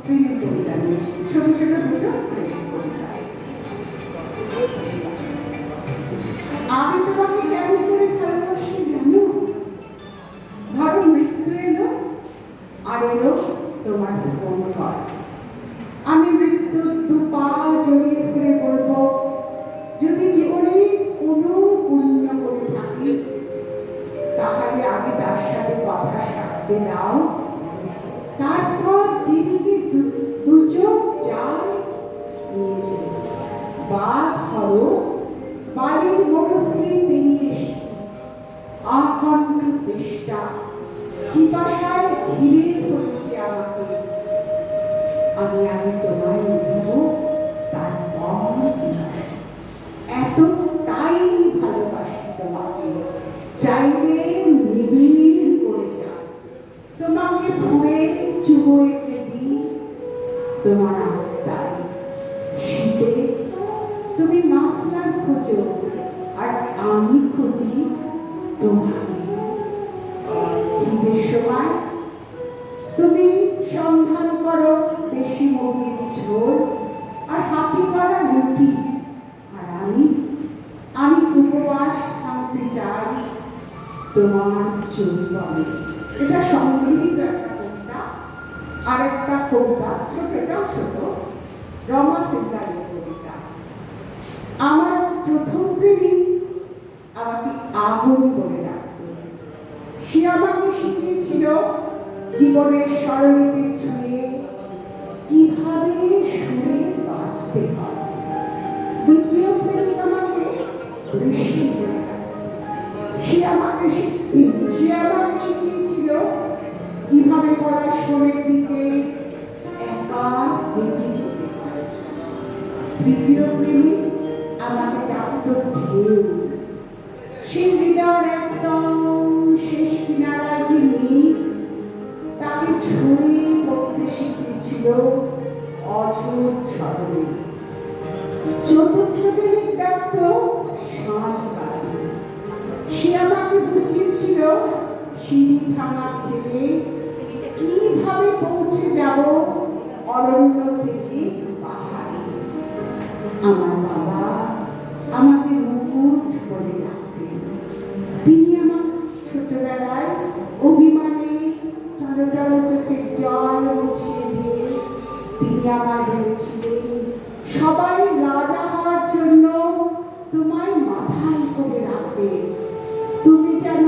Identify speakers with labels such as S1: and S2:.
S1: প্রেমের কবিতা নিয়ে এসেছি, ছোট ছোট দুটো প্রেমের কবিতা। আমি তোমাকে কেমন করে ভালোবাসি জানো? ধরো মৃত্যু এলো, আর এলো তোমার ফোন কল। আমি মৃত্যুর দুপা জড়িয়ে ধরে বলবো, যদি জীবনে কোনো পুণ্য করে থাকি তাহলে আগে তার সাথে কথা সারতে দাও, তারপর যেদিকে দুচোখ যায় নিয়ে যেও। বা ধরো বাড়ির মরুভূমি পেরিয়ে এসেছি, আকণ্ঠ চেষ্টা পিপাসায় ঘিরে ধরেছে আমাকে। আমি তোমায় নেব, তারপর এতটাই ভালোবাসি তোমাকে, চাইলে নিবিড় করে যাও। তোমাকে ভুয়ে চুবোয় দিই তোমার আত্মায়। শীতে তুমি মাফলার খোঁজো, আর আমি খুঁজি তোমাকে। ঈদের সময় তুমি সন্ধান করো বেশি মুরগির ঝোল আর হাতি করা রুটি, আর আমি উপবাস থাকতে চাই তোমার চুম্বনে। এটা সংগৃহীত একটা কবিতা। আর একটা কবিতা, ছোটটাও ছোট, রমা সিকদারের কবিতা। আমার প্রথম প্রেমিক আমাকে আগুন করে রাখত। সে আমাকে শিখিয়েছিল জীবনের স্বরলিপি ছুঁয়ে কিভাবে সুরে বাঁচতে হয়। দ্বিতীয় প্রেমিক আমাকে ঋষি করে রাখত। সে আমাকে শিখিয়েছিল কিভাবে পড়াশোনার দিকে একা বেঁচে যেতে হয়। তৃতীয় প্রেমিক আমাকে ডাকত ঢেউ। সেই হৃদয়ের একদম শেষ কিনারায় যিনি, তাকে ছড়িয়ে পড়তে শিখিয়েছিল অঝোর ছড়ে। চতুর্থ প্রেমিক ডাকত সাঁঝবাতি। সে আমাকে বুঝিয়েছিল সিঁড়ি ভাঙা খেলে কিভাবে পৌঁছে যাব অরণ্য থেকে পাহাড়ে। আমার বাবা আমাকে মুকুট বলে ডাকতেন। তিনি আমার ছোটবেলায় অভিমানে টালো টালো চোখের জল মুছিয়ে দিয়ে তিনি আমার বলেছিলেন, সবাই রাজা হওয়ার জন্য তোমায় মাথায় করে রাখবে, তুমি যেন